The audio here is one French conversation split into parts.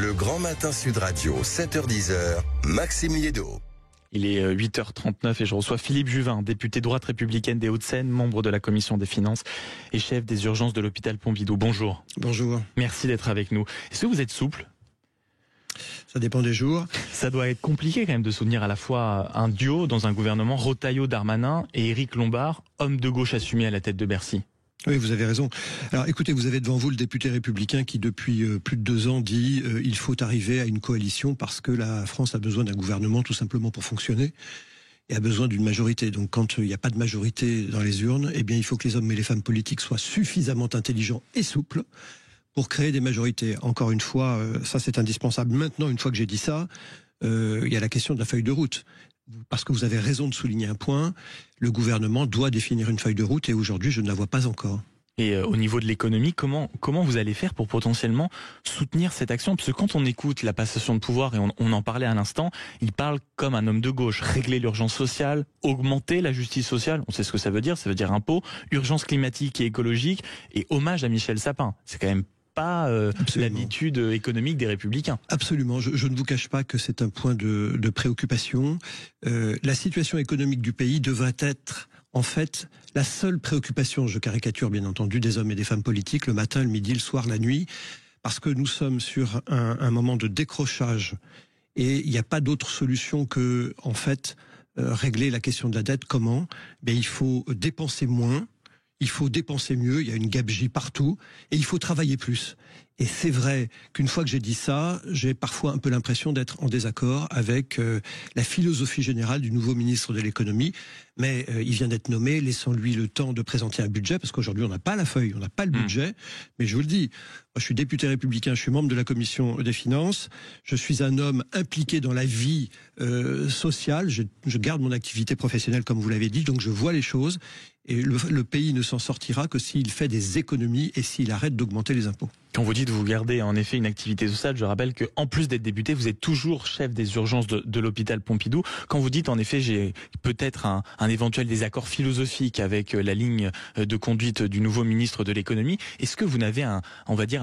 Le Grand Matin Sud Radio, 7h-10h, Maxime Liédo. Il est 8h39 et je reçois Philippe Juvin, député droite républicaine des Hauts-de-Seine, membre de la commission des finances et chef des urgences de l'hôpital Pompidou. Bonjour. Bonjour. Merci d'être avec nous. Est-ce que vous êtes souple ? Ça dépend des jours. Ça doit être compliqué quand même de soutenir à la fois un duo dans un gouvernement, Retailleau-Darmanin et Éric Lombard, homme de gauche assumé à la tête de Bercy. Oui, vous avez raison. Alors écoutez, vous avez devant vous le député républicain qui depuis plus de 2 ans dit il faut arriver à une coalition parce que la France a besoin d'un gouvernement tout simplement pour fonctionner et a besoin d'une majorité. Donc quand il n'y a pas de majorité dans les urnes, eh bien il faut que les hommes et les femmes politiques soient suffisamment intelligents et souples pour créer des majorités. Encore une fois, ça c'est indispensable. Maintenant, une fois que j'ai dit ça, il y a la question de la feuille de route. Parce que vous avez raison de souligner un point, le gouvernement doit définir une feuille de route et aujourd'hui je ne la vois pas encore. Et au niveau de l'économie, comment vous allez faire pour potentiellement soutenir cette action ? Parce que quand on écoute la passation de pouvoir, et on en parlait à l'instant, il parle comme un homme de gauche, régler l'urgence sociale, augmenter la justice sociale, on sait ce que ça veut dire impôt, urgence climatique et écologique, et hommage à Michel Sapin. C'est quand même pas l'habitude économique des Républicains. Absolument, je ne vous cache pas que c'est un point de préoccupation. La situation économique du pays devrait être en fait la seule préoccupation, je caricature bien entendu, des hommes et des femmes politiques, le matin, le midi, le soir, la nuit, parce que nous sommes sur un moment de décrochage et il n'y a pas d'autre solution que en fait régler la question de la dette. Comment ? Ben, il faut dépenser moins. Il faut dépenser mieux, il y a une gabegie partout, et il faut travailler plus. Et c'est vrai qu'une fois que j'ai dit ça, j'ai parfois un peu l'impression d'être en désaccord avec la philosophie générale du nouveau ministre de l'économie. Mais il vient d'être nommé, laissons-lui le temps de présenter un budget, parce qu'aujourd'hui on n'a pas la feuille, on n'a pas le budget. Mais je vous le dis, moi je suis député républicain, je suis membre de la commission des finances, je suis un homme impliqué dans la vie sociale, je garde mon activité professionnelle comme vous l'avez dit, donc je vois les choses. Et le pays ne s'en sortira que s'il fait des économies et s'il arrête d'augmenter les impôts. Quand vous dites vous gardez en effet une activité sociale, je rappelle que en plus d'être député, vous êtes toujours chef des urgences de l'hôpital Pompidou. Quand vous dites en effet j'ai peut-être un éventuel désaccord philosophique avec la ligne de conduite du nouveau ministre de l'économie, est-ce que vous n'avez un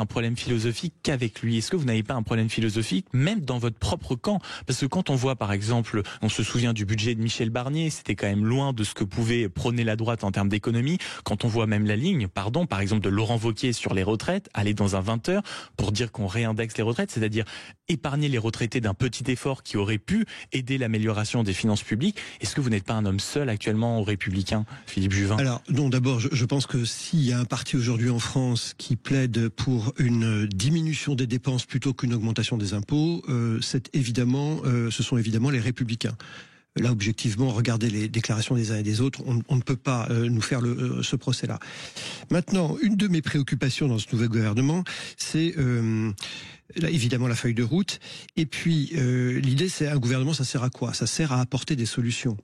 problème philosophique qu'avec lui ? Est-ce que vous n'avez pas un problème philosophique même dans votre propre camp ? Parce que quand on voit par exemple, on se souvient du budget de Michel Barnier, c'était quand même loin de ce que pouvait prôner la droite en termes d'économie. Quand on voit même la ligne, par exemple de Laurent Wauquiez sur les retraites, aller dans un 20h pour dire qu'on réindexe les retraites, c'est-à-dire épargner les retraités d'un petit effort qui aurait pu aider l'amélioration des finances publiques. Est-ce que vous n'êtes pas un homme seul actuellement aux Républicains, Philippe Juvin ? Alors non, d'abord je pense que s'il y a un parti aujourd'hui en France qui plaide pour une diminution des dépenses plutôt qu'une augmentation des impôts, ce sont évidemment les Républicains. Là, objectivement, regardez les déclarations des uns et des autres, on ne peut pas nous faire ce procès-là. Maintenant, une de mes préoccupations dans ce nouvel gouvernement, c'est là, évidemment la feuille de route. Et puis, l'idée, c'est un gouvernement, ça sert à quoi ? Ça sert à apporter des solutions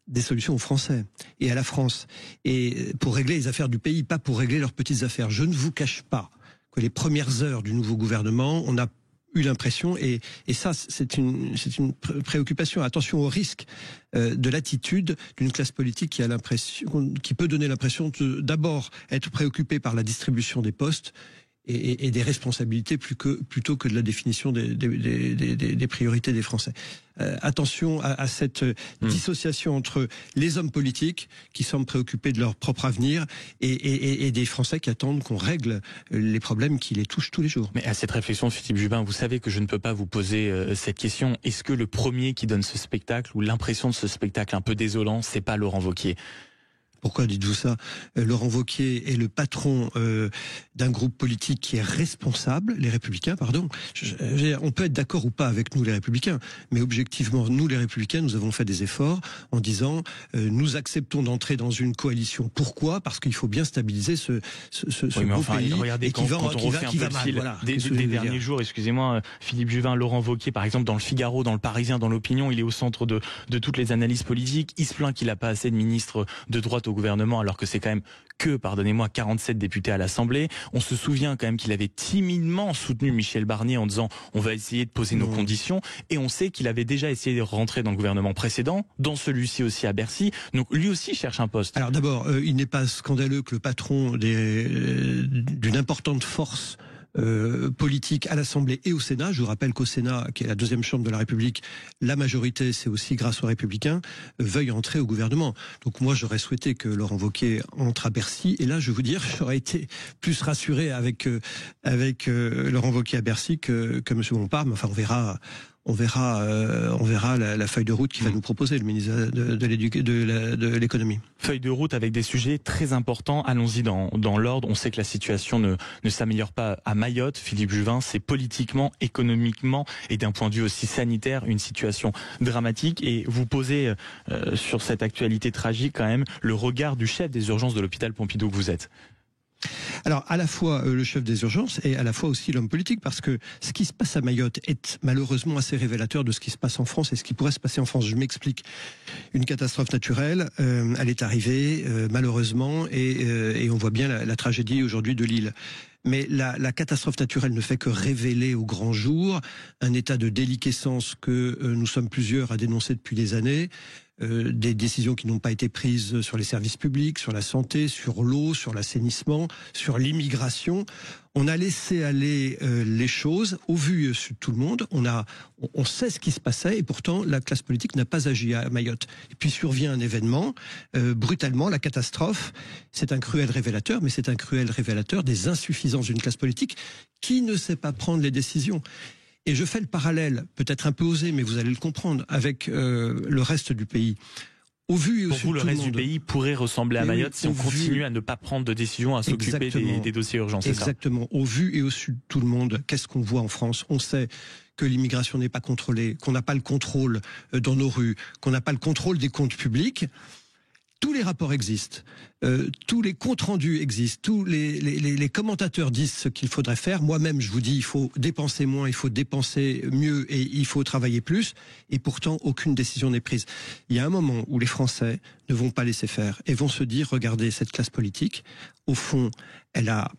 aux Français et à la France. Et pour régler les affaires du pays, pas pour régler leurs petites affaires. Je ne vous cache pas que les premières heures du nouveau gouvernement, on a eu l'impression, et ça c'est une préoccupation, attention au risque de l'attitude d'une classe politique qui peut donner l'impression de d'abord être préoccupée par la distribution des postes et des responsabilités plutôt que de la définition des priorités des Français. Attention à cette dissociation entre les hommes politiques qui semblent préoccupés de leur propre avenir et des Français qui attendent qu'on règle les problèmes qui les touchent tous les jours. Mais à cette réflexion, Philippe Juvin, vous savez que je ne peux pas vous poser cette question. Est-ce que le premier qui donne ce spectacle ou l'impression de ce spectacle un peu désolant, c'est pas Laurent Wauquiez ? Pourquoi dites-vous ça ? Laurent Wauquiez est le patron d'un groupe politique qui est responsable, les Républicains, pardon. On peut être d'accord ou pas avec nous, les Républicains, mais objectivement, nous, les Républicains, nous avons fait des efforts en disant nous acceptons d'entrer dans une coalition. Pourquoi ? Parce qu'il faut bien stabiliser ce beau pays. Regardez, quand on refait un peu le fil des derniers jours, excusez-moi, Philippe Juvin, Laurent Wauquiez, par exemple, dans le Figaro, dans le Parisien, dans l'Opinion, il est au centre de toutes les analyses politiques. Il se plaint qu'il n'a pas assez de ministres de droite au gouvernement, alors que c'est quand même que, pardonnez-moi, 47 députés à l'Assemblée. On se souvient quand même qu'il avait timidement soutenu Michel Barnier en disant on va essayer de poser nos conditions, et on sait qu'il avait déjà essayé de rentrer dans le gouvernement précédent, dans celui-ci aussi à Bercy, donc lui aussi cherche un poste. Alors d'abord, il n'est pas scandaleux que le patron d'une importante force politique à l'Assemblée et au Sénat. Je vous rappelle qu'au Sénat, qui est la deuxième chambre de la République, la majorité, c'est aussi grâce aux Républicains, veuille entrer au gouvernement. Donc moi, j'aurais souhaité que Laurent Wauquiez entre à Bercy. Et là, je vais vous dire, j'aurais été plus rassuré avec Laurent Wauquiez à Bercy que M. Bompard. Mais enfin, on verra la feuille de route qu'il va nous proposer, le ministre de l'économie. Feuille de route avec des sujets très importants. Allons-y dans l'ordre. On sait que la situation ne s'améliore pas à Mayotte. Philippe Juvin, c'est politiquement, économiquement et d'un point de vue aussi sanitaire une situation dramatique. Et vous posez sur cette actualité tragique quand même le regard du chef des urgences de l'hôpital Pompidou que vous êtes. Alors, à la fois le chef des urgences et à la fois aussi l'homme politique, parce que ce qui se passe à Mayotte est malheureusement assez révélateur de ce qui se passe en France et ce qui pourrait se passer en France. Je m'explique. Une catastrophe naturelle, elle est arrivée malheureusement et on voit bien la tragédie aujourd'hui de l'île. Mais la catastrophe naturelle ne fait que révéler au grand jour un état de déliquescence que nous sommes plusieurs à dénoncer depuis des années. Des décisions qui n'ont pas été prises sur les services publics, sur la santé, sur l'eau, sur l'assainissement, sur l'immigration. On a laissé aller les choses au vu de tout le monde. On sait ce qui se passait et pourtant la classe politique n'a pas agi à Mayotte. Et puis survient un événement, brutalement, la catastrophe. C'est un cruel révélateur, mais c'est un cruel révélateur des insuffisances d'une classe politique qui ne sait pas prendre les décisions. Et je fais le parallèle, peut-être un peu osé, mais vous allez le comprendre, avec le reste du pays. Au vu et au Pour su vous, de le tout reste monde, du pays pourrait ressembler à Mayotte si on continue à ne pas prendre de décision, à s'occuper des dossiers urgents, c'est ça ? Exactement. Au vu et au su de tout le monde, qu'est-ce qu'on voit en France ? On sait que l'immigration n'est pas contrôlée, qu'on n'a pas le contrôle dans nos rues, qu'on n'a pas le contrôle des comptes publics. Tous les rapports existent, tous les comptes rendus existent, tous les commentateurs disent ce qu'il faudrait faire. Moi-même, je vous dis, il faut dépenser moins, il faut dépenser mieux et il faut travailler plus. Et pourtant, aucune décision n'est prise. Il y a un moment où les Français ne vont pas laisser faire et vont se dire, regardez, cette classe politique, au fond, elle a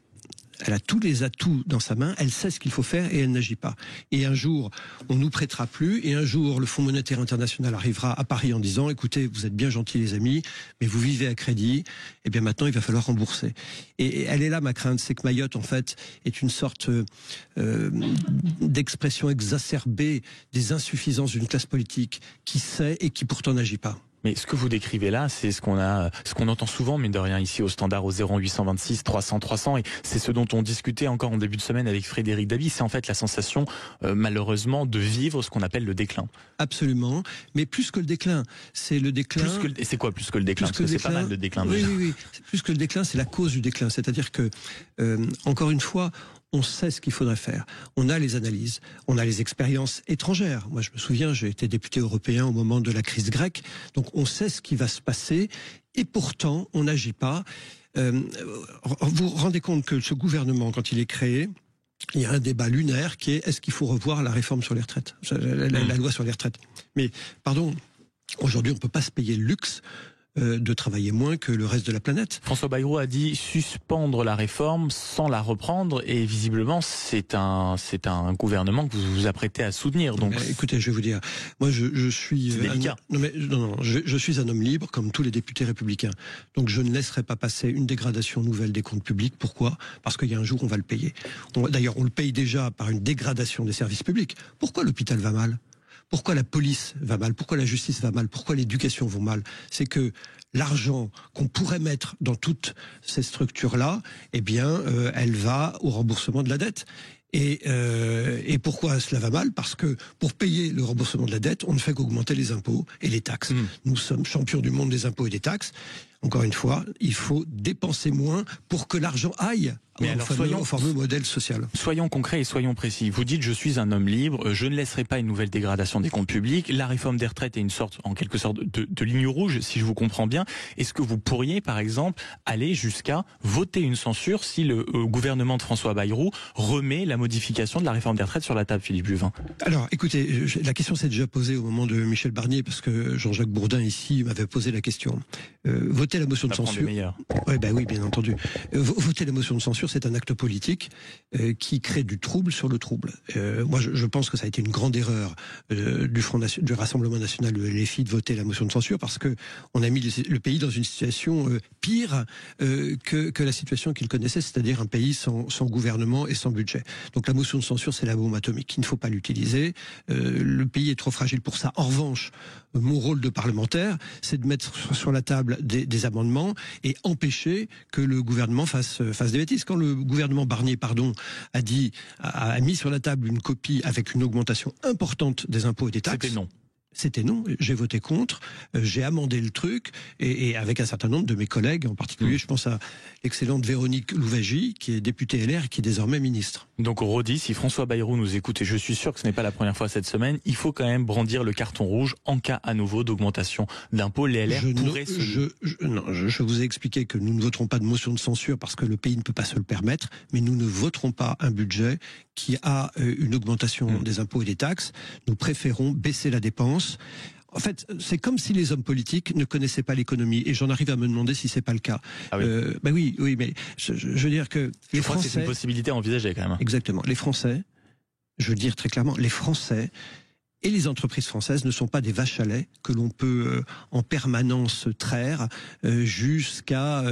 tous les atouts dans sa main, elle sait ce qu'il faut faire et elle n'agit pas. Et un jour, on nous prêtera plus et un jour, le Fonds monétaire international arrivera à Paris en disant, écoutez, vous êtes bien gentils les amis, mais vous vivez à crédit, et bien maintenant il va falloir rembourser. Et elle est là ma crainte, c'est que Mayotte en fait est une sorte d'expression exacerbée des insuffisances d'une classe politique qui sait et qui pourtant n'agit pas. Mais ce que vous décrivez là, c'est ce qu'on entend souvent, mine de rien, ici au standard au 0826 300 300, et c'est ce dont on discutait encore en début de semaine avec Frédéric Dabi, c'est en fait la sensation, malheureusement, de vivre ce qu'on appelle le déclin. Absolument, mais plus que le déclin, c'est le déclin... Et c'est quoi plus que le déclin ? Parce que c'est pas mal le déclin. Oui. Plus que le déclin, c'est la cause du déclin, c'est-à-dire que, encore une fois, on sait ce qu'il faudrait faire. On a les analyses, on a les expériences étrangères. Moi, je me souviens, j'ai été député européen au moment de la crise grecque. Donc, on sait ce qui va se passer et pourtant, on n'agit pas. Vous vous rendez compte que ce gouvernement, quand il est créé, il y a un débat lunaire qui est, est-ce qu'il faut revoir la réforme sur les retraites, la loi sur les retraites. Mais, pardon, aujourd'hui, on ne peut pas se payer le luxe de travailler moins que le reste de la planète. François Bayrou a dit suspendre la réforme sans la reprendre et visiblement c'est un gouvernement que vous vous apprêtez à soutenir. Donc écoutez, je vais vous dire, moi je suis délicat. Je suis un homme libre comme tous les députés républicains. Donc je ne laisserai pas passer une dégradation nouvelle des comptes publics. Pourquoi ? Parce qu'il y a un jour on va le payer. D'ailleurs, on le paye déjà par une dégradation des services publics. Pourquoi l'hôpital va mal ? Pourquoi la police va mal ? Pourquoi la justice va mal ? Pourquoi l'éducation va mal ? C'est que l'argent qu'on pourrait mettre dans toutes ces structures-là, eh bien, elle va au remboursement de la dette. Et pourquoi cela va mal ? Parce que pour payer le remboursement de la dette, on ne fait qu'augmenter les impôts et les taxes. Nous sommes champions du monde des impôts et des taxes. Encore une fois, il faut dépenser moins pour que l'argent aille au fameux modèle social. Soyons concrets et soyons précis. Vous dites, je suis un homme libre, je ne laisserai pas une nouvelle dégradation des comptes publics. La réforme des retraites est une sorte, en quelque sorte, de ligne rouge, si je vous comprends bien. Est-ce que vous pourriez, par exemple, aller jusqu'à voter une censure si le gouvernement de François Bayrou remet la modification de la réforme des retraites sur la table, Philippe Juvin ? Alors, écoutez, la question s'est déjà posée au moment de Michel Barnier, parce que Jean-Jacques Bourdin, ici, m'avait posé la question. Voter voter la motion de censure. Ouais, ben oui, bien entendu. Voter la motion de censure, c'est un acte politique qui crée du trouble sur le trouble. Moi, je pense que ça a été une grande erreur du Rassemblement national, le LFI, de voter la motion de censure, parce que on a mis le pays dans une situation pire que la situation qu'il connaissait, c'est-à-dire un pays sans gouvernement et sans budget. Donc la motion de censure, c'est la bombe atomique. Il ne faut pas l'utiliser. Le pays est trop fragile pour ça. En revanche, mon rôle de parlementaire, c'est de mettre sur la table des amendements et empêcher que le gouvernement fasse des bêtises. Quand le gouvernement Barnier, a mis sur la table une copie avec une augmentation importante des impôts et des taxes, c'était non, j'ai voté contre, j'ai amendé le truc, et avec un certain nombre de mes collègues, en particulier, je pense à l'excellente Véronique Louwagie, qui est députée LR et qui est désormais ministre. Donc on redit, si François Bayrou nous écoute, et je suis sûr que ce n'est pas la première fois cette semaine, il faut quand même brandir le carton rouge en cas à nouveau d'augmentation d'impôts. Les LR pourraient je vous ai expliqué que nous ne voterons pas de motion de censure parce que le pays ne peut pas se le permettre, mais nous ne voterons pas un budget qui a une augmentation des impôts et des taxes. Nous préférons baisser la dépense. En fait, c'est comme si les hommes politiques ne connaissaient pas l'économie, et j'en arrive à me demander si c'est pas le cas. Ah oui. Oui, mais je veux dire que les Français, c'est une possibilité à envisager quand même. Exactement. Les Français, je veux dire très clairement, les Français et les entreprises françaises ne sont pas des vaches à lait que l'on peut en permanence traire jusqu'à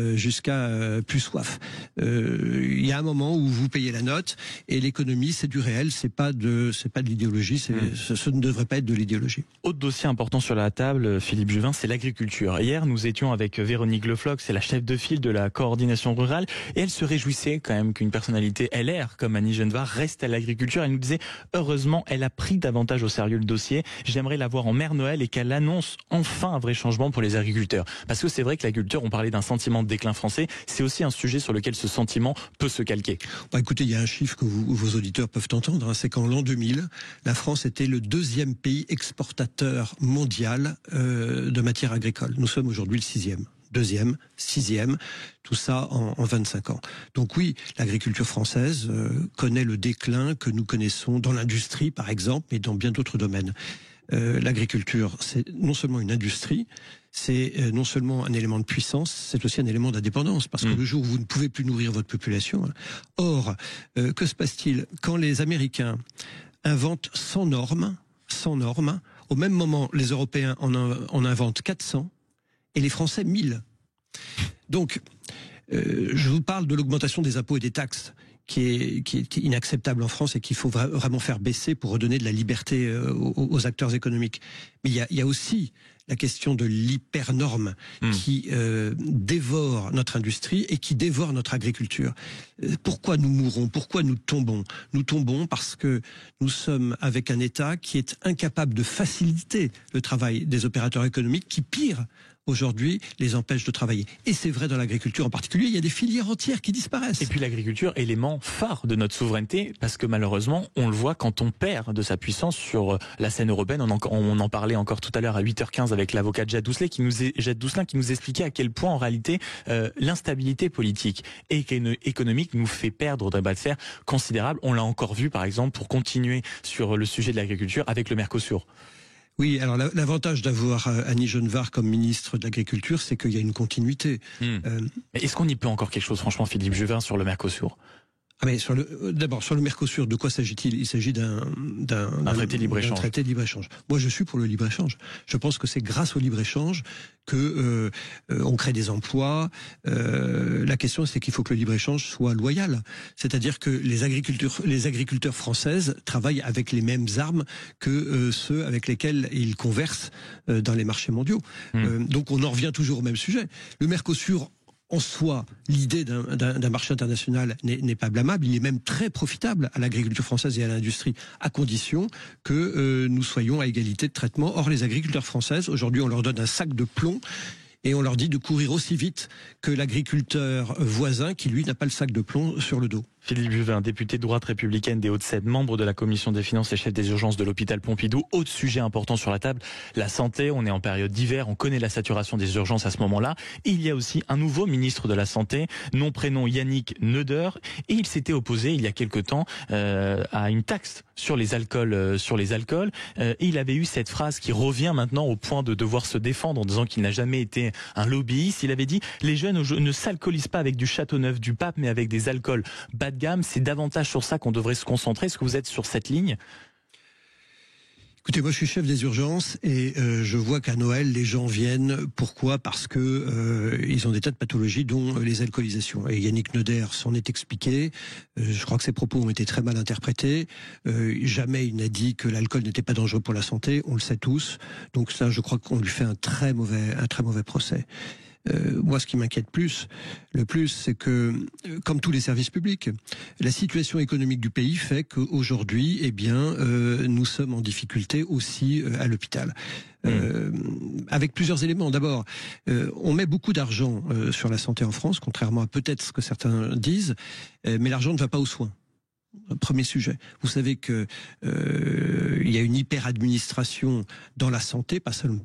plus soif. Il y a un moment où vous payez la note, et l'économie, c'est du réel, c'est pas de l'idéologie, ce ne devrait pas être de l'idéologie. Autre dossier important sur la table, Philippe Juvin, c'est l'agriculture. Hier, nous étions avec Véronique Le Floch, c'est la chef de file de la coordination rurale, et elle se réjouissait quand même qu'une personnalité LR comme Annie Genevard reste à l'agriculture. Elle nous disait, heureusement, elle a pris davantage au sérieux le dossier. J'aimerais la voir en Mère Noël et qu'elle annonce enfin un vrai changement pour les agriculteurs. Parce que c'est vrai que l'agriculture, on parlait d'un sentiment de déclin français, c'est aussi un sujet sur lequel ce sentiment peut se calquer. Écoutez, il y a un chiffre que vos auditeurs peuvent entendre, c'est qu'en l'an 2000, la France était le 2e pays exportateur mondial de matières agricoles. Nous sommes aujourd'hui le 6e. 2e, 6e, tout ça en 25 ans. Donc oui, l'agriculture française connaît le déclin que nous connaissons dans l'industrie, par exemple, mais dans bien d'autres domaines. L'agriculture, c'est non seulement une industrie, c'est non seulement un élément de puissance, c'est aussi un élément d'indépendance, parce que le jour où vous ne pouvez plus nourrir votre population... Or, que se passe-t-il quand les Américains inventent 100 normes, au même moment, les Européens en inventent 400, et les Français 1000. Donc, je vous parle de l'augmentation des impôts et des taxes, qui est inacceptable en France et qu'il faut vraiment faire baisser pour redonner de la liberté aux acteurs économiques. Mais il y a aussi la question de l'hypernorme qui dévore notre industrie et qui dévore notre agriculture. Pourquoi nous mourons? Pourquoi nous tombons? Nous tombons parce que nous sommes avec un État qui est incapable de faciliter le travail des opérateurs économiques, qui, pire, aujourd'hui, les empêche de travailler. Et c'est vrai dans l'agriculture en particulier, il y a des filières entières qui disparaissent. Et puis l'agriculture, élément phare de notre souveraineté, parce que malheureusement, on le voit quand on perd de sa puissance sur la scène européenne. On en parlait encore tout à l'heure à 8h15 avec l'avocat Jad Dousselin qui nous expliquait à quel point en réalité l'instabilité politique et économique nous fait perdre d'un bas de fer considérable. On l'a encore vu par exemple pour continuer sur le sujet de l'agriculture avec le Mercosur. Oui, alors l'avantage d'avoir Annie Genevard comme ministre de l'Agriculture, c'est qu'il y a une continuité. Mais est-ce qu'on y peut encore quelque chose, franchement, Philippe Juvin, sur le Mercosur? Mais d'abord, sur le Mercosur, de quoi s'agit-il? Il s'agit d'un traité de libre-échange. Traité de libre-échange. Moi, je suis pour le libre-échange. Je pense que c'est grâce au libre-échange que on crée des emplois. La question, c'est qu'il faut que le libre-échange soit loyal. C'est-à-dire que les agriculteurs françaises travaillent avec les mêmes armes que ceux avec lesquels ils conversent dans les marchés mondiaux. Donc, on en revient toujours au même sujet. Le Mercosur, en soi, l'idée d'un marché international n'est pas blâmable, il est même très profitable à l'agriculture française et à l'industrie, à condition que nous soyons à égalité de traitement. Or, les agriculteurs françaises, aujourd'hui, on leur donne un sac de plomb et on leur dit de courir aussi vite que l'agriculteur voisin qui, lui, n'a pas le sac de plomb sur le dos. Philippe Juvin, député de droite républicaine des Hauts-de-Seine, membre de la commission des finances et chef des urgences de l'hôpital Pompidou. Autre sujet important sur la table, la santé. On est en période d'hiver, on connaît la saturation des urgences à ce moment-là. Et il y a aussi un nouveau ministre de la Santé, nom prénom Yannick Neuder, et il s'était opposé il y a quelque temps à une taxe sur les alcools. Et il avait eu cette phrase qui revient maintenant au point de devoir se défendre en disant qu'il n'a jamais été un lobbyiste. Il avait dit « Les jeunes ne s'alcoolisent pas avec du Châteauneuf, du Pape, mais avec des alcools bas de gamme. C'est davantage sur ça qu'on devrait se concentrer. » Est-ce que vous êtes sur cette ligne ? Écoutez, moi je suis chef des urgences et je vois qu'à Noël les gens viennent. Pourquoi ? Parce que ils ont des tas de pathologies, dont les alcoolisations. Et Yannick Neuder s'en est expliqué. Je crois que ses propos ont été très mal interprétés. Jamais il n'a dit que l'alcool n'était pas dangereux pour la santé. On le sait tous. Donc ça, je crois qu'on lui fait un très mauvais procès. Moi, ce qui m'inquiète le plus, c'est que, comme tous les services publics, la situation économique du pays fait qu'aujourd'hui, nous sommes en difficulté aussi à l'hôpital. Avec plusieurs éléments. D'abord, on met beaucoup d'argent sur la santé en France, contrairement à peut-être ce que certains disent, mais l'argent ne va pas aux soins. Premier sujet. Vous savez que il y a une hyper-administration dans la santé, pas seulement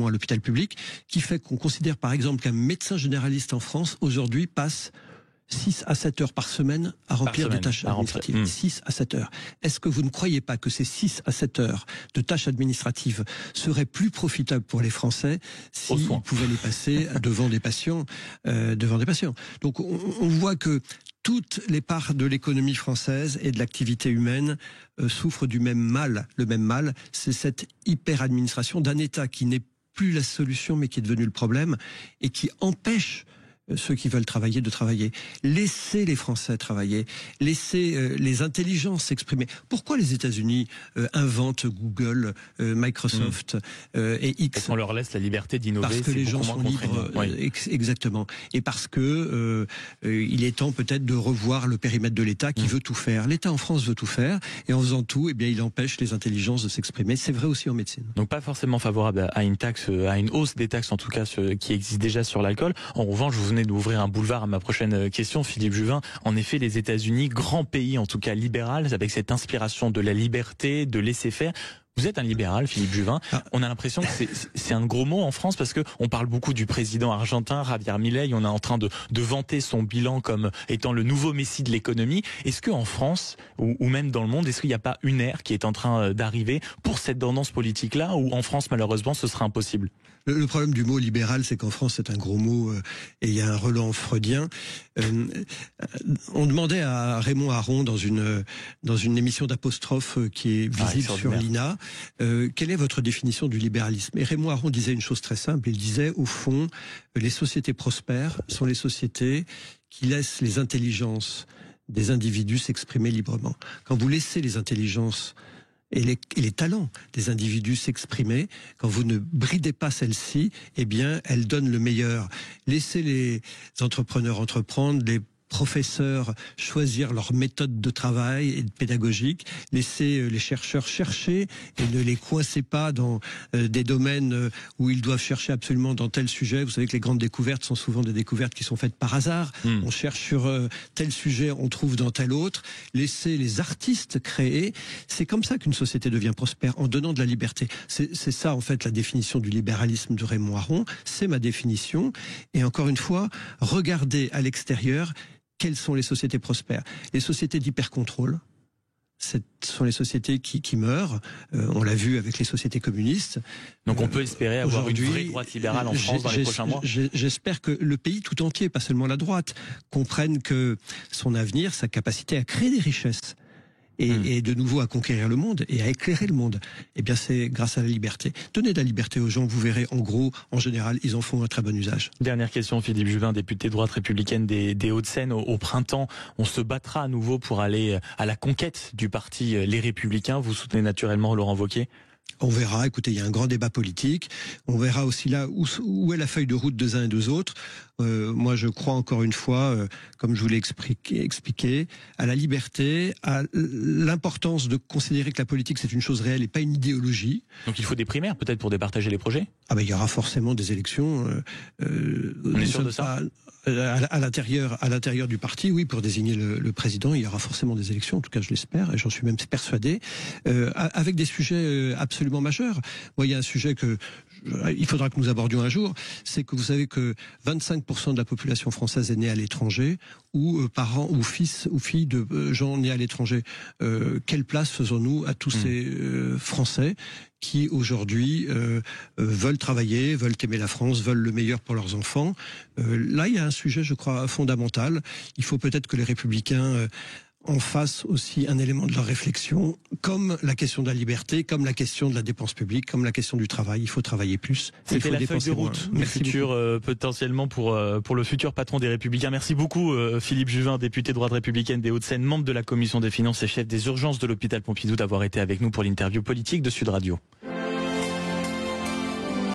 à l'hôpital public, qui fait qu'on considère par exemple qu'un médecin généraliste en France aujourd'hui passe 6 à 7 heures par semaine à remplir des tâches administratives. 6 à 7 heures. Est-ce que vous ne croyez pas que ces 6 à 7 heures de tâches administratives seraient plus profitables pour les Français s'ils pouvaient les passer devant des patients, Donc on voit que toutes les parts de l'économie française et de l'activité humaine souffrent du même mal. Le même mal, c'est cette hyper-administration d'un État qui n'est plus la solution, mais qui est devenu le problème, et qui empêche ceux qui veulent travailler de travailler. Laissez les Français travailler, laissez les intelligences s'exprimer. Pourquoi les États-Unis inventent Google, Microsoft et X ? Parce qu'on leur laisse la liberté d'innover. Parce que les gens sont libres, exactement. Et parce que il est temps peut-être de revoir le périmètre de l'État qui veut tout faire. L'État en France veut tout faire, et en faisant tout, il empêche les intelligences de s'exprimer. C'est vrai aussi en médecine. Donc pas forcément favorable à une taxe, à une hausse des taxes en tout cas qui existe déjà sur l'alcool. En revanche, vous venez d'ouvrir un boulevard à ma prochaine question, Philippe Juvin. En effet, les États-Unis, grand pays en tout cas libéral, avec cette inspiration de la liberté, de laisser faire. Vous êtes un libéral, Philippe Juvin. On a l'impression que c'est un gros mot en France parce que on parle beaucoup du président argentin, Javier Milei. On est en train de vanter son bilan comme étant le nouveau messie de l'économie. Est-ce qu'en France, ou même dans le monde, est-ce qu'il n'y a pas une ère qui est en train d'arriver pour cette tendance politique-là, ou en France, malheureusement, ce sera impossible ? Le problème du mot libéral, c'est qu'en France, c'est un gros mot et il y a un relent freudien. On demandait à Raymond Aron dans une émission d'apostrophe qui est visible sur l'INA, quelle est votre définition du libéralisme ? Et Raymond Aron disait une chose très simple. Il disait, au fond, les sociétés prospères sont les sociétés qui laissent les intelligences des individus s'exprimer librement. Quand vous laissez les intelligences et les talents des individus s'exprimer, quand vous ne bridez pas celles-ci, elles donnent le meilleur. Laissez les entrepreneurs entreprendre, les professeurs choisir leur méthode de travail et pédagogique, laissez les chercheurs chercher et ne les coincez pas dans des domaines où ils doivent chercher absolument dans tel sujet. Vous savez que les grandes découvertes sont souvent des découvertes qui sont faites par hasard. On cherche sur tel sujet, on trouve dans tel autre. Laissez les artistes créer. C'est comme ça qu'une société devient prospère, en donnant de la liberté. C'est ça en fait la définition du libéralisme de Raymond Aron. C'est ma définition. Et encore une fois, regardez à l'extérieur. Quelles sont les sociétés prospères ? Les sociétés d'hypercontrôle, ce sont les sociétés qui meurent. On l'a vu avec les sociétés communistes. Donc on peut espérer avoir une vraie droite libérale en France dans les prochains mois. J'espère que le pays tout entier, pas seulement la droite, comprenne que son avenir, sa capacité à créer des richesses, et de nouveau à conquérir le monde et à éclairer le monde, c'est grâce à la liberté. Donnez de la liberté aux gens, vous verrez, en gros, en général, ils en font un très bon usage. Dernière question, Philippe Juvin, député de droite républicaine des Hauts-de-Seine. Au printemps, on se battra à nouveau pour aller à la conquête du parti Les Républicains. Vous soutenez naturellement Laurent Wauquiez ? On verra, écoutez, il y a un grand débat politique. On verra aussi là où est la feuille de route des uns et des autres. Moi, je crois encore une fois, comme je vous l'ai expliqué, à la liberté, à l'importance de considérer que la politique, c'est une chose réelle et pas une idéologie. Donc il faut des primaires, peut-être, pour départager les projets ? Il y aura forcément des élections. On est sûr de ça ? À l'intérieur du parti, oui, pour désigner le président, il y aura forcément des élections, en tout cas je l'espère, et j'en suis même persuadé, avec des sujets absolument majeurs. Moi, il y a un sujet que il faudra que nous abordions un jour, c'est que vous savez que 25% de la population française est née à l'étranger, ou parents ou fils ou filles de gens nés à l'étranger. Quelle place faisons-nous à tous ces Français qui aujourd'hui veulent travailler, veulent aimer la France, veulent le meilleur pour leurs enfants? Là, il y a un sujet, je crois, fondamental. Il faut peut-être que les Républicains en fassent aussi un élément de leur réflexion, comme la question de la liberté, comme la question de la dépense publique, comme la question du travail. Il faut travailler plus. C'était la feuille de route du futur, potentiellement pour le futur patron des Républicains. Merci beaucoup Philippe Juvin, député droite républicaine des Hauts-de-Seine, membre de la Commission des Finances et chef des urgences de l'hôpital Pompidou, d'avoir été avec nous pour l'interview politique de Sud Radio.